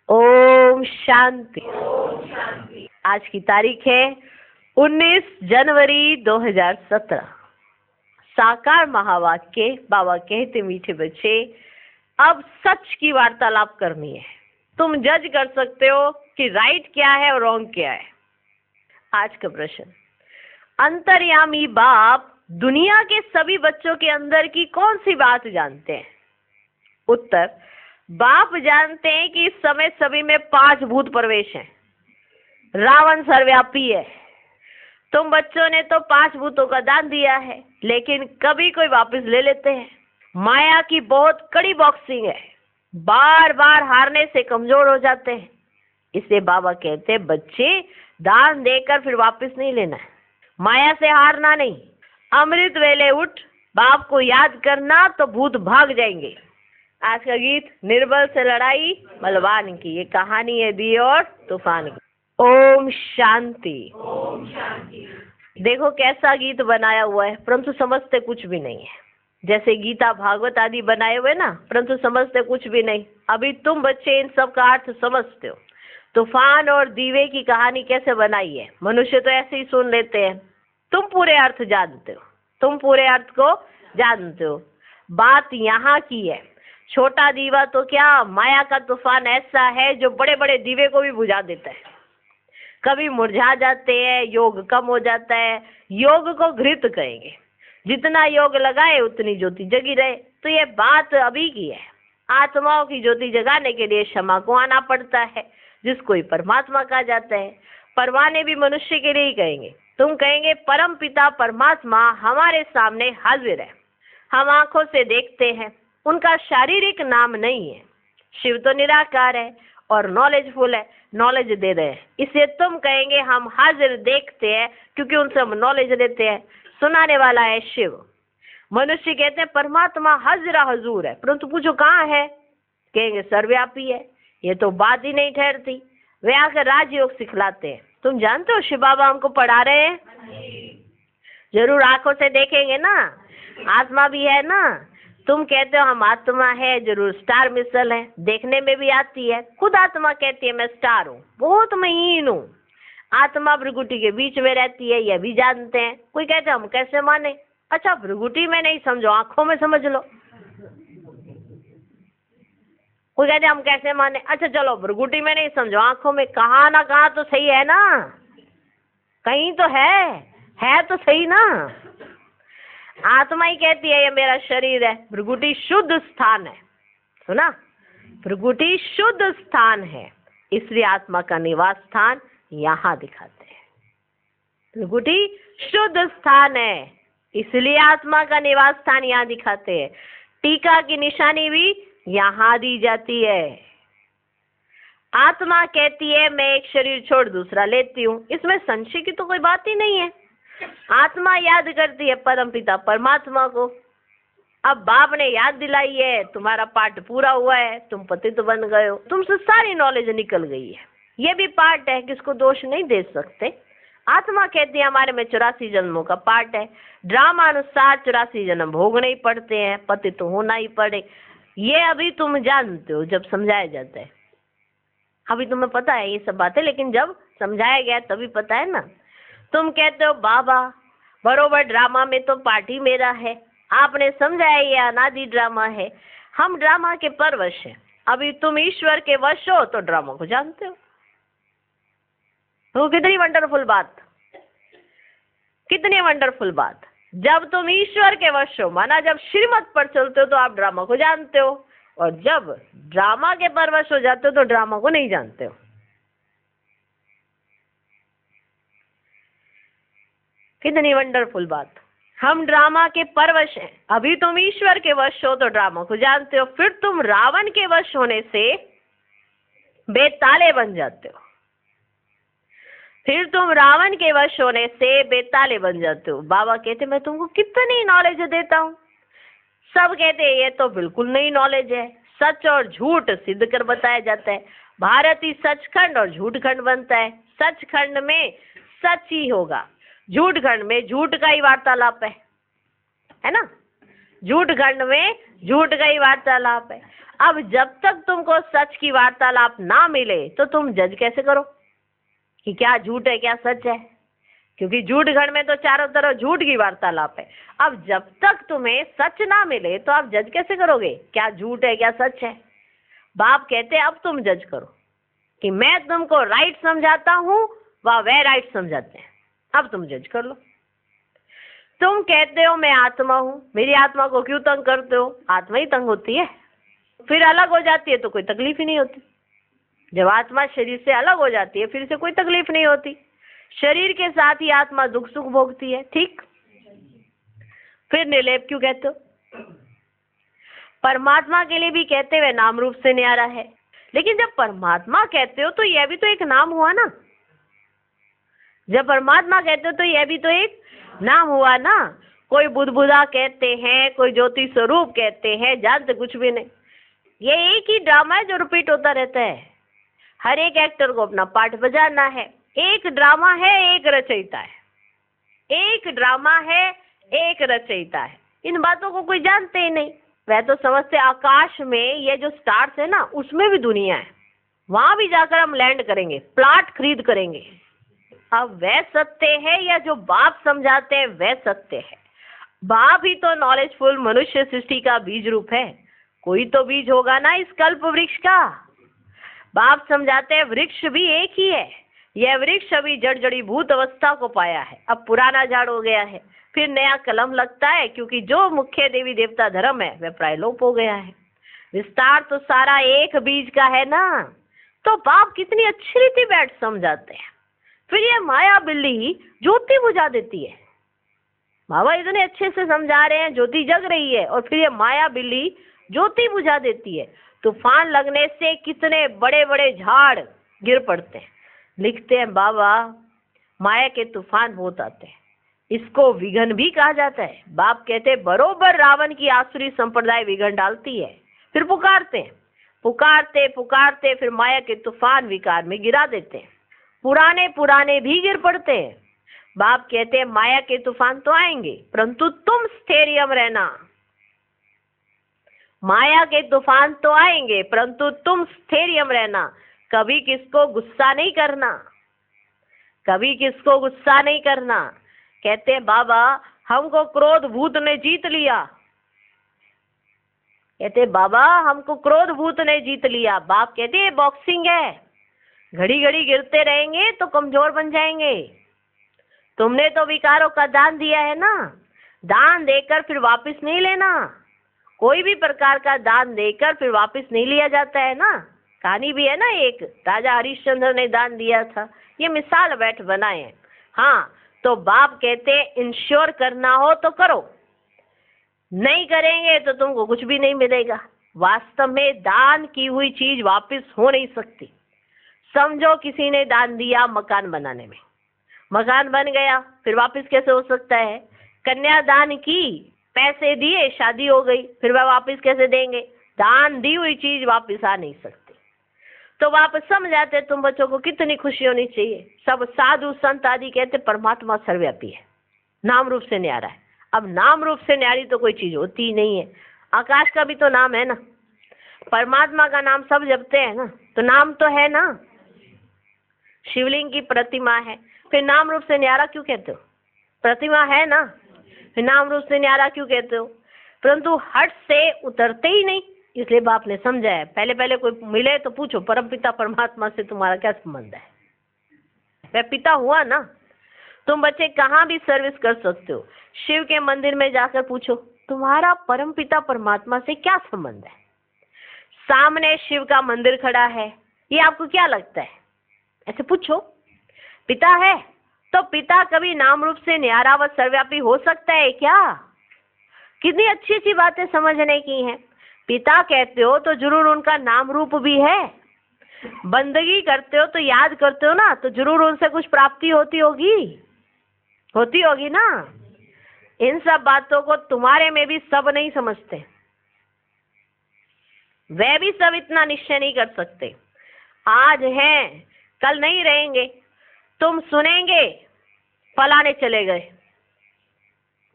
ओम शांति। आज की तारीख है 19 जनवरी 2017। साकार महावाक्य। बाबा कहते मीठे बच्चे, अब सच की वार्तालाप करनी है। तुम जज कर सकते हो कि राइट क्या है और रॉन्ग क्या है। आज का प्रश्न, अंतर्यामी बाप दुनिया के सभी बच्चों के अंदर की कौन सी बात जानते हैं? उत्तर, बाप जानते हैं कि इस समय सभी में 5 भूत प्रवेश हैं। रावण सर्वव्यापी है। तुम बच्चों ने तो 5 भूतों का दान दिया है, लेकिन कभी कोई वापस ले लेते हैं। माया की बहुत कड़ी बॉक्सिंग है, बार बार हारने से कमजोर हो जाते हैं। इसलिए बाबा कहते हैं, बच्चे दान देकर फिर वापस नहीं लेना है, माया से हारना नहीं। अमृत वेले उठ, बाप को याद करना तो भूत भाग जाएंगे। आज का गीत, निर्बल से लड़ाई बलवान की, ये कहानी है दी और तूफान की। ओम शांति। देखो कैसा गीत बनाया हुआ है, परंतु समझते कुछ भी नहीं है। जैसे गीता भागवत आदि बनाए हुए ना, परंतु समझते कुछ भी नहीं। अभी तुम बच्चे इन सब का अर्थ समझते हो। तूफान और दीवे की कहानी कैसे बनाई है, मनुष्य तो ऐसे ही सुन लेते हैं। तुम पूरे अर्थ जानते हो, तुम पूरे अर्थ को जानते हो। बात यहाँ की है, छोटा दीवा तो क्या, माया का तूफान ऐसा है जो बड़े बड़े दीवे को भी बुझा देता है। कभी मुरझा जाते हैं, योग कम हो जाता है। योग को घृत कहेंगे, जितना योग लगाए उतनी ज्योति जगी रहे। तो ये बात अभी की है। आत्माओं की ज्योति जगाने के लिए क्षमा को आना पड़ता है, जिसको ही परमात्मा कहा जाता है। परवाने भी मनुष्य के लिए ही कहेंगे। तुम कहेंगे परम पिता परमात्मा हमारे सामने हाजिर है, हम आंखों से देखते हैं, उनका शारीरिक नाम नहीं है। शिव तो निराकार है और नॉलेजफुल है, नॉलेज दे रहे हैं। इसलिए तुम कहेंगे हम हाजिर देखते हैं, क्योंकि उनसे हम नॉलेज लेते हैं। सुनाने वाला है शिव। मनुष्य कहते हैं परमात्मा हाजिरा हजूर है, परंतु पूछो कहाँ है, कहेंगे सर्वव्यापी है। ये तो बात ही नहीं ठहरती। वे आकर राजयोग सिखलाते हैं। तुम जानते हो शिव बाबा हमको पढ़ा रहे हैं? जरूर आंखों से देखेंगे ना, आत्मा भी है ना। तुम कहते हो हम आत्मा है, जरूर स्टार मिसल है, देखने में भी आती है। खुद आत्मा कहती है मैं स्टार हूँ, बहुत महीन हूँ। आत्मा भृगुटी के बीच में रहती है, यह भी जानते हैं। कोई कहते हम कैसे माने? अच्छा भृगुटी में नहीं समझो, आंखों में समझ लो। कोई कहते हम कैसे माने? अच्छा चलो भृगुटी में नहीं समझो, आंखों में। कहाँ ना कहाँ तो सही है ना, कहीं तो है तो सही ना। आत्मा ही कहती है ये मेरा शरीर है। भृगुटी शुद्ध स्थान है, सुना? भृगुटी शुद्ध स्थान है, इसलिए आत्मा का निवास स्थान यहाँ दिखाते हैं। भृगुटी शुद्ध स्थान है, इसलिए आत्मा का निवास स्थान यहाँ दिखाते हैं। टीका की निशानी भी यहाँ दी जाती है। आत्मा कहती है मैं एक शरीर छोड़ दूसरा लेती हूँ, इसमें संशय की तो कोई बात ही नहीं है। आत्मा याद करती है परमपिता परमात्मा को। अब बाप ने याद दिलाई है, तुम्हारा पाठ पूरा हुआ है, तुम पतित बन गए हो, तुमसे सारी नॉलेज निकल गई है। ये भी पाठ है, किसको दोष नहीं दे सकते। आत्मा कहती है हमारे में 84 जन्मों का पाठ है, ड्रामा अनुसार 84 जन्म भोगने ही पड़ते हैं, पतित तो होना ही पड़े। ये अभी तुम जानते हो जब समझाया जाता है। अभी तुम्हें पता है ये सब बातें, लेकिन जब समझाया गया तभी पता है ना। तुम कहते हो बाबा बरोबर ड्रामा में तो पार्ट ही मेरा है, आपने समझाया ये अनादि ड्रामा है, हम ड्रामा के परवश हैं। अभी तुम ईश्वर के वश हो तो ड्रामा को जानते हो। तो कितनी वंडरफुल बात, कितनी वंडरफुल बात। जब तुम ईश्वर के वश हो, माना जब श्रीमत पर चलते हो तो आप ड्रामा को जानते हो, और जब ड्रामा के परवश हो जाते हो तो ड्रामा को नहीं जानते हो। कितनी वंडरफुल बात। हम ड्रामा के परवश हैं, अभी तुम ईश्वर के वश हो तो ड्रामा को जानते हो। फिर तुम रावण के वश होने से बेताले बन जाते हो। फिर तुम रावण के वश होने से बेताले बन जाते हो। बाबा कहते मैं तुमको कितनी नॉलेज देता हूँ। सब कहते हैं ये तो बिल्कुल नई नॉलेज है। सच और झूठ सिद्ध कर बताया जाता है। भारत ही सचखंड और झूठखंड बनता है। सचखंड में सच ही होगा, झूठखंड में झूठ का ही वार्तालाप है ना। झूठ खंड में झूठ का ही वार्तालाप है। अब जब तक तुमको सच की वार्तालाप ना मिले तो तुम जज कैसे करो कि क्या झूठ है क्या सच है, क्योंकि झूठ खंड में तो चारों तरफ झूठ की वार्तालाप है। अब जब तक तुम्हें सच ना मिले तो आप जज कैसे करोगे क्या झूठ है क्या सच है। बाप कहते अब तुम जज करो कि मैं तुमको राइट समझाता हूँ वह राइट समझाते हैं, अब तुम जज कर लो। तुम कहते हो मैं आत्मा हूँ, मेरी आत्मा को क्यों तंग करते हो, आत्मा ही तंग होती है, फिर अलग हो जाती है तो कोई तकलीफ ही नहीं होती। जब आत्मा शरीर से अलग हो जाती है फिर से कोई तकलीफ नहीं होती, शरीर के साथ ही आत्मा दुख सुख भोगती है, ठीक। फिर निर्लेप क्यों कहते हो। परमात्मा के लिए भी कहते हुए नाम रूप से न्यारा है, लेकिन जब परमात्मा कहते हो तो यह भी तो एक नाम हुआ ना। जब परमात्मा कहते हो तो यह भी तो एक नाम हुआ ना। कोई बुद्धबुदा कहते हैं, कोई ज्योति स्वरूप कहते हैं, जानते कुछ भी नहीं। ये एक ही ड्रामा है जो रिपीट होता रहता है। हर एक एक्टर को अपना पार्ट बजाना है। एक ड्रामा है, एक रचयिता है, एक ड्रामा है, एक रचयिता है। इन बातों को कोई जानते ही नहीं। वह तो समझते आकाश में ये जो स्टार्स है ना उसमें भी दुनिया है, वहां भी जाकर हम लैंड करेंगे, प्लॉट खरीद करेंगे। अब वह सत्य है या जो बाप समझाते हैं वह सत्य है। बाप ही तो नॉलेजफुल मनुष्य सृष्टि का बीज रूप है, कोई तो बीज होगा ना इस कल्प वृक्ष का। बाप समझाते हैं वृक्ष भी एक ही है, यह वृक्ष अभी जड़ जड़ी भूत अवस्था को पाया है, अब पुराना झाड़ हो गया है, फिर नया कलम लगता है, क्योंकि जो मुख्य देवी देवता धर्म है वह प्रायलोप हो गया है। विस्तार तो सारा एक बीज का है ना। तो बाप कितनी अच्छी रीति बैठ समझाते हैं। फिर ये माया बिल्ली ज्योति बुझा देती है। बाबा इतने अच्छे से समझा रहे हैं, ज्योति जग रही है और फिर ये माया बिल्ली ज्योति बुझा देती है। तूफान लगने से कितने बड़े बड़े झाड़ गिर पड़ते हैं। लिखते हैं बाबा माया के तूफान बहुत आते हैं, इसको विघन भी कहा जाता है। बाप कहते हैं बरोबर रावण की आसुरी संप्रदाय विघन डालती है, फिर पुकारते हैं, पुकारते पुकारते फिर माया के तूफान विकार में गिरा देते हैं, पुराने पुराने भी गिर पड़ते हैं। बाप कहते हैं माया के तूफान तो आएंगे परंतु तुम स्थैर्यम रहना। माया के तूफान तो आएंगे परंतु तुम स्थैर्यम रहना। कभी किसको गुस्सा नहीं करना, कभी किसको गुस्सा नहीं करना। कहते हैं बाबा हमको क्रोध भूत ने जीत लिया, कहते बाबा हमको क्रोध भूत ने जीत लिया। बाप कहते हैं बॉक्सिंग है, घड़ी घड़ी गिरते रहेंगे तो कमजोर बन जाएंगे। तुमने तो विकारों का दान दिया है ना, दान देकर फिर वापस नहीं लेना। कोई भी प्रकार का दान देकर फिर वापस नहीं लिया जाता है ना। कहानी भी है ना, एक राजा हरिश्चंद्र ने दान दिया था। ये मिसाल बैठ बनाए हैं। हाँ तो बाप कहते इंश्योर करना हो तो करो, नहीं करेंगे तो तुमको कुछ भी नहीं मिलेगा। वास्तव में दान की हुई चीज वापस हो नहीं सकती। समझो किसी ने दान दिया मकान बनाने में, मकान बन गया, फिर वापस कैसे हो सकता है। कन्यादान की, पैसे दिए, शादी हो गई, फिर वह वापस कैसे देंगे। दान दी हुई चीज वापस आ नहीं सकती। तो वापस समझाते तुम बच्चों को कितनी खुशी होनी चाहिए। सब साधु संत आदि कहते परमात्मा सर्वव्यापी है, नाम रूप से न्यारा है। अब नाम रूप से न्यारी तो कोई चीज होती ही नहीं है। आकाश का भी तो नाम है ना, परमात्मा का नाम सब जपते हैं ना, तो नाम तो है ना। शिवलिंग की प्रतिमा है, फिर नाम रूप से न्यारा क्यों कहते हो। प्रतिमा है ना, फिर नाम रूप से न्यारा क्यों कहते हो। परंतु हट से उतरते ही नहीं, इसलिए बाप ने समझाया। पहले पहले कोई मिले तो पूछो परम पिता परमात्मा से तुम्हारा क्या संबंध है। वह पिता हुआ ना। तुम बच्चे कहाँ भी सर्विस कर सकते हो, शिव के मंदिर में जाकर पूछो तुम्हारा परम पिता परमात्मा से क्या संबंध है। सामने शिव का मंदिर खड़ा है, ये आपको क्या लगता है, ऐसे पूछो। पिता है तो पिता कभी नाम रूप से न्यारा व सर्वव्यापी हो सकता है क्या। कितनी अच्छी अच्छी बातें समझने की हैं। पिता कहते हो तो जरूर उनका नाम रूप भी है। बंदगी करते हो तो याद करते हो ना, तो जरूर उनसे कुछ प्राप्ति होती होगी ना। इन सब बातों को तुम्हारे में भी सब नहीं समझते, वे भी सब इतना निश्चय नहीं कर सकते। आज हैं कल नहीं रहेंगे। तुम सुनेंगे फलाने चले गए,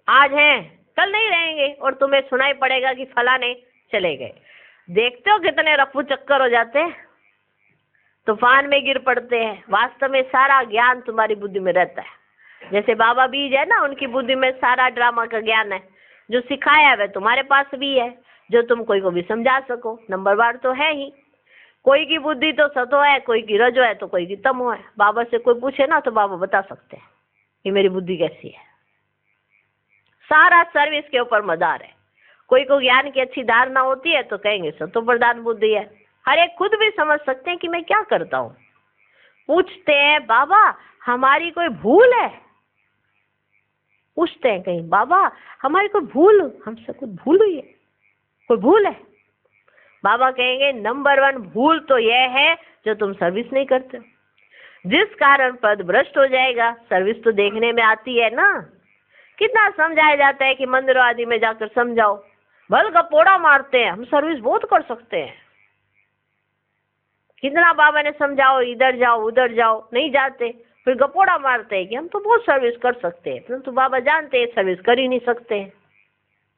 आज हैं कल नहीं रहेंगे और तुम्हें सुनाई पड़ेगा कि फलाने चले गए। देखते हो कितने रफू चक्कर हो जाते हैं, तूफान में गिर पड़ते हैं। वास्तव में सारा ज्ञान तुम्हारी बुद्धि में रहता है। जैसे बाबा बीज है ना, उनकी बुद्धि में सारा ड्रामा का ज्ञान है। जो सिखाया है तुम्हारे पास भी है, जो तुम कोई को भी समझा सको। नंबरवार तो है ही। कोई की बुद्धि तो सतो है, कोई की रजो है, तो कोई की तमो है। बाबा से कोई पूछे ना तो बाबा बता सकते हैं कि मेरी बुद्धि कैसी है। सारा सर्विस के ऊपर मदार है। कोई को ज्ञान की अच्छी धारणा होती है तो कहेंगे सतो प्रधान बुद्धि है। हर एक खुद भी समझ सकते हैं कि मैं क्या करता हूँ। पूछते हैं बाबा हमारी कोई भूल है, पूछते हैं कहीं बाबा हमारी कोई भूल, हमसे कुछ भूल हुई है, कोई भूल है। बाबा कहेंगे नंबर 1 भूल तो यह है जो तुम सर्विस नहीं करते, जिस कारण पद भ्रष्ट हो जाएगा। सर्विस तो देखने में आती है ना, कितना समझाया जाता है कि मंदिरों आदि में जाकर समझाओ। भल गपोड़ा मारते हैं, हम सर्विस बहुत कर सकते हैं। कितना बाबा ने समझाओ इधर जाओ उधर जाओ, नहीं जाते। फिर गपोड़ा मारते हैं कि हम तो बहुत सर्विस कर सकते हैं, परंतु बाबा जानते हैं सर्विस कर ही नहीं सकते हैं।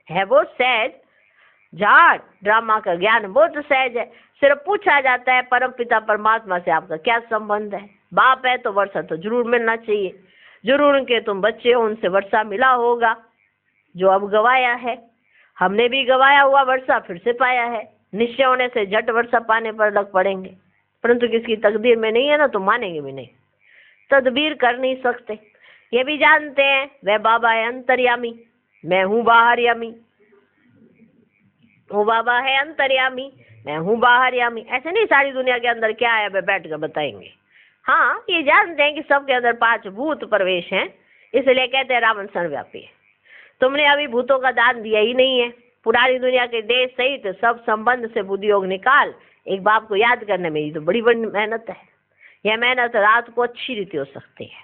है वो सहज झाड़, ड्रामा का ज्ञान बहुत सहज है। सिर्फ पूछा जाता है परम पिता परमात्मा से आपका क्या संबंध है। बाप है तो वर्षा तो जरूर मिलना चाहिए, जरूर उनके तुम बच्चे हो, उनसे वर्षा मिला होगा जो अब गवाया है। हमने भी गवाया हुआ वर्षा फिर से पाया है। निश्चय होने से झट वर्षा पाने पर लग पड़ेंगे, परंतु किसकी तकदीर में नहीं है ना तो मानेंगे भी नहीं, तदबीर कर नहीं सकते। ये भी जानते हैं वह बाबा है अंतर्यामी, मैं हूँ बाहरयामी। वो बाबा है अंतर्यामी, मैं हूँ बाहरयामी। ऐसे नहीं सारी दुनिया के अंदर क्या है वे बैठ कर बताएंगे। हाँ ये जानते हैं कि सबके अंदर 5 भूत प्रवेश हैं, इसलिए कहते हैं रावण सर्वव्यापी है। तुमने अभी भूतों का दान दिया ही नहीं है। पुरानी दुनिया के देश सहित सब संबंध से बुद्धि योग निकाल एक बाप को याद करने में ये तो बड़ी बड़ी मेहनत है। यह मेहनत रात को अच्छी रीति हो सकती है,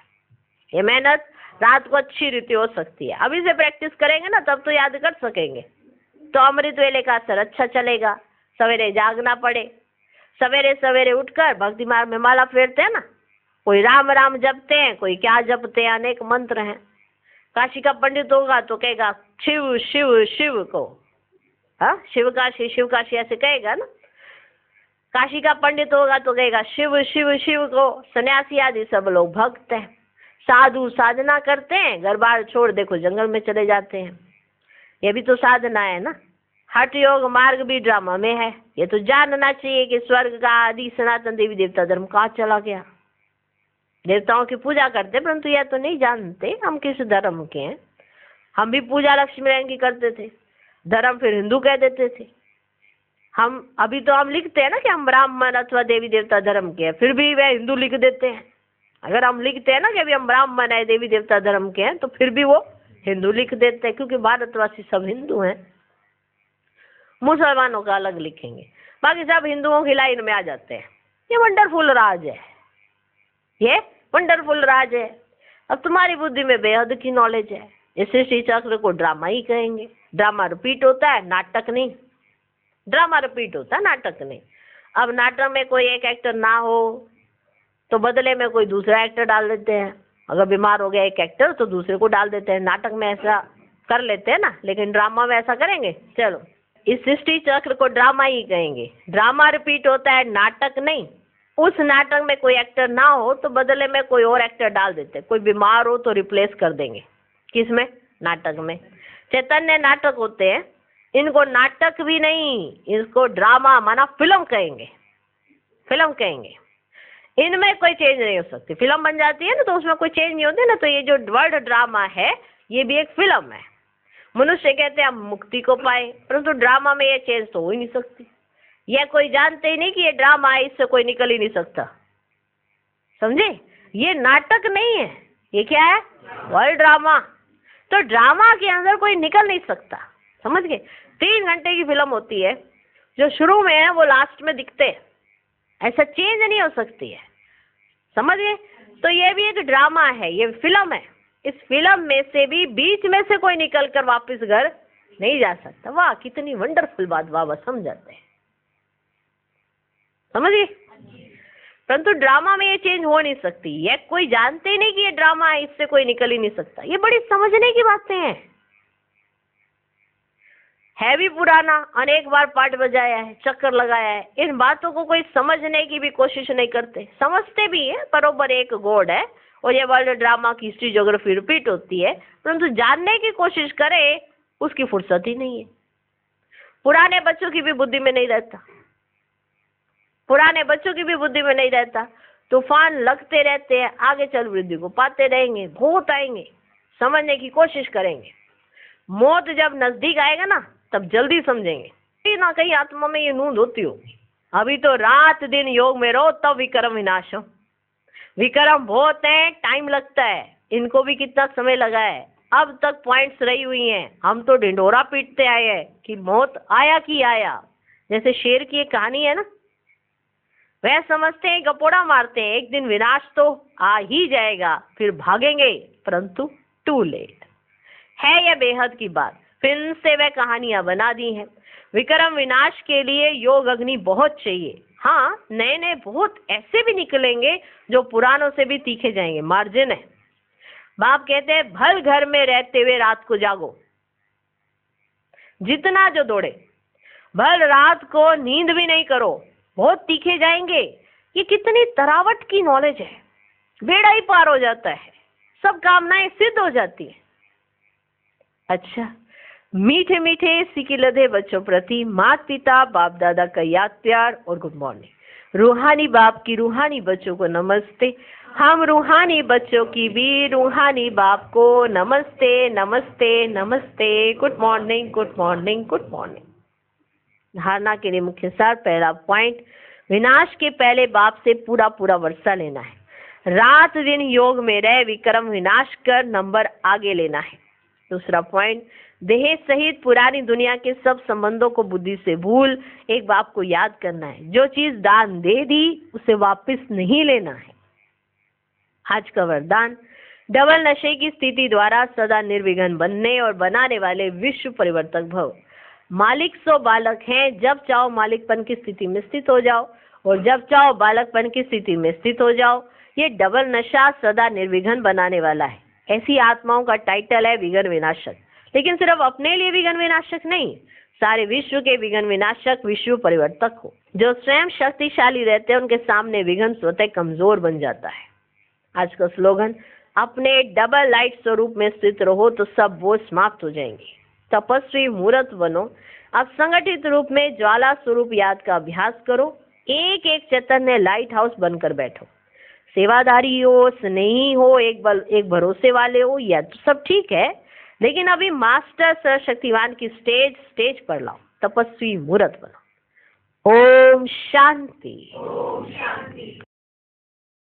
यह मेहनत रात को अच्छी रीति हो सकती है। अभी से प्रैक्टिस करेंगे ना तब तो याद कर सकेंगे। तो अमृत वेले का असर अच्छा चलेगा। सवेरे जागना पड़े, सवेरे सवेरे उठकर भक्ति मार्ग में माला फेरते हैं ना, कोई राम राम जपते हैं, कोई क्या जपते हैं, अनेक मंत्र हैं। काशी का पंडित होगा तो कहेगा शिव शिव शिव को, हाँ शिव काशी ऐसे कहेगा ना। काशी का पंडित होगा तो कहेगा शिव शिव शिव को। सन्यासी आदि सब लोग भक्त हैं, साधु साधना करते हैं, घर बार छोड़ देखो जंगल में चले जाते हैं। ये भी तो साधना है ना। हठ योग मार्ग भी ड्रामा में है। ये तो जानना चाहिए कि स्वर्ग का आदि सनातन देवी देवता धर्म कहाँ चला गया। देवताओं की पूजा करते परंतु यह तो नहीं जानते हम किस धर्म के हैं। हम भी पूजा लक्ष्मी नारायण की करते थे, धर्म फिर हिंदू कह देते थे। हम अभी तो हम लिखते हैं ना कि हम ब्राह्मण अथवा देवी देवता धर्म के हैं, फिर भी वह हिंदू लिख देते हैं। अगर हम लिखते हैं ना कि अभी हम ब्राह्मण है देवी देवता धर्म के हैं, तो फिर भी वो हिंदू लिख देते हैं, क्योंकि भारतवासी सब हिंदू हैं। मुसलमानों का अलग लिखेंगे, बाकी सब हिंदुओं की लाइन में आ जाते हैं। ये वंडरफुल राज है, ये वंडरफुल राज है। अब तुम्हारी बुद्धि में बेहद की नॉलेज है। इस सृष्टि चक्र को ड्रामा ही कहेंगे। ड्रामा रिपीट होता है, नाटक नहीं। ड्रामा रिपीट होता है, नाटक नहीं। अब नाटक में कोई एक एक्टर ना हो तो बदले में कोई दूसरा एक्टर डाल देते हैं। अगर बीमार हो गया एक एक्टर तो दूसरे को डाल देते हैं। नाटक में ऐसा कर लेते हैं ना, लेकिन ड्रामा में ऐसा करेंगे? चलो इस सृष्टि चक्र को ड्रामा ही कहेंगे। ड्रामा रिपीट होता है, नाटक नहीं। उस नाटक में कोई एक्टर ना हो तो बदले में कोई और एक्टर डाल देते हैं। कोई बीमार हो तो रिप्लेस कर देंगे, किसमें? नाटक में। चैतन्य नाटक होते हैं, इनको नाटक भी नहीं, इसको ड्रामा माना फिल्म कहेंगे। फिल्म कहेंगे, इनमें कोई चेंज नहीं हो सकती। फिल्म बन जाती है ना तो उसमें कोई चेंज नहीं होती ना। तो ये जो वर्ड ड्रामा है ये भी एक फिल्म है। मनुष्य कहते हैं हम मुक्ति को पाए, परंतु ड्रामा में ये चेंज तो हो ही नहीं सकती। यह कोई जानते ही नहीं कि ये ड्रामा है, इससे कोई निकल ही नहीं सकता। समझे? ये नाटक नहीं है, ये क्या है? Word drama. तो ड्रामा के अंदर कोई निकल नहीं सकता। समझ गए? 3 घंटे की फिल्म होती है, जो शुरू में है वो लास्ट में दिखते हैं, ऐसा चेंज नहीं हो सकती है। समझ गए? तो ये भी एक ड्रामा है, ये फिल्म है। इस फिल्म में से भी बीच में से कोई निकल कर वापस घर नहीं जा सकता। वाह कितनी वंडरफुल बात बाबा समझाते हैं। समझिए? परंतु ड्रामा में ये चेंज हो नहीं सकती। ये कोई जानते ही नहीं कि ये ड्रामा है, इससे कोई निकल ही नहीं सकता। ये बड़ी समझने की बातें हैं। है भी पुराना, अनेक बार पाठ बजाया है, चक्कर लगाया है, इन बातों को कोई समझने की भी कोशिश नहीं करते। समझते भी है बरोबर एक गॉड है और ये वर्ल्ड ड्रामा की हिस्ट्री ज्योग्राफी रिपीट होती है, परंतु जानने की कोशिश करे उसकी फुर्सत ही नहीं है। पुराने बच्चों की भी बुद्धि में नहीं रहता, पुराने बच्चों की भी बुद्धि में नहीं रहता। तूफान लगते रहते हैं, आगे चल वृद्धि को पाते रहेंगे, भूत आएंगे, समझने की कोशिश करेंगे। मौत जब नजदीक आएगा ना तब जल्दी समझेंगे। कहीं ना कहीं आत्मा में ये नूंद होती होगी। अभी तो रात दिन योग में रहो तब विक्रम विनाश हो। विक्रम बहुत है, टाइम लगता है, इनको भी कितना समय लगा है, अब तक पॉइंट्स रही हुई हैं। हम तो ढिंढोरा पीटते आए हैं कि मौत आया कि आया। जैसे शेर की एक कहानी है ना, वह समझते हैं गपोड़ा मारते हैं, एक दिन विनाश तो आ ही जाएगा, फिर भागेंगे, परंतु टू लेट है। यह बेहद की बात फिर से वह कहानियां बना दी हैं। विक्रम विनाश के लिए योग अग्नि बहुत चाहिए। हाँ, नए नए बहुत ऐसे भी निकलेंगे जो पुरानों से भी तीखे जाएंगे, मार्जिन है। बाप कहते हैं भल घर में रहते हुए रात को जागो, जितना जो दौड़े, भल रात को नींद भी नहीं करो, बहुत तीखे जाएंगे। ये कितनी तरावट की नॉलेज है, बेड़ा ही पार हो जाता है, सब कामनाएं सिद्ध हो जाती है। अच्छा, मीठे मीठे सिकिलधे बच्चों प्रति माता पिता बाप दादा का याद प्यार और गुड मॉर्निंग। रूहानी बाप की रूहानी बच्चों को नमस्ते। हम रूहानी बच्चों की भी रूहानी बाप को नमस्ते नमस्ते नमस्ते। Good morning good morning good morning. धारणा के लिए मुख्य सार, पहला पॉइंट, विनाश के पहले बाप से पूरा पूरा वर्षा लेना है। रात दिन योग में रह विक्रम विनाश कर नंबर आगे लेना है। दूसरा पॉइंट, देह सहित पुरानी दुनिया के सब संबंधों को बुद्धि से भूल एक बाप को याद करना है। जो चीज दान दे दी उसे वापस नहीं लेना है। आज का वरदान, डबल नशे की स्थिति द्वारा सदा निर्विघ्न बनने और बनाने वाले विश्व परिवर्तक भव। मालिक सो बालक हैं, जब चाहो मालिकपन की स्थिति में स्थित हो जाओ और जब चाहो बालकपन की स्थिति में स्थित हो जाओ। ये डबल नशा सदा निर्विघ्न बनाने वाला है। ऐसी आत्माओं का टाइटल है विघ्न विनाशक, लेकिन सिर्फ अपने लिए विघ्न विनाशक नहीं, सारे विश्व के विघ्न विनाशक, विश्व परिवर्तक हो। जो स्वयं शक्तिशाली रहते हैं उनके सामने विघ्न स्वतः कमजोर बन जाता है। आज का स्लोगन, अपने डबल लाइट स्वरूप में स्थित रहो तो सब बोझ समाप्त हो जाएंगे। तपस्वी मूर्त बनो, अब संगठित रूप में ज्वाला स्वरूप याद का अभ्यास करो। एक एक चैतन्य लाइट हाउस बनकर बैठो। सेवादारी हो, स्नेही हो, एक भरोसे वाले हो, या तो सब ठीक है, लेकिन अभी मास्टर सर्वशक्तिवान की स्टेज पर लाओ। तपस्वी मूर्त बनो। ओम शांति।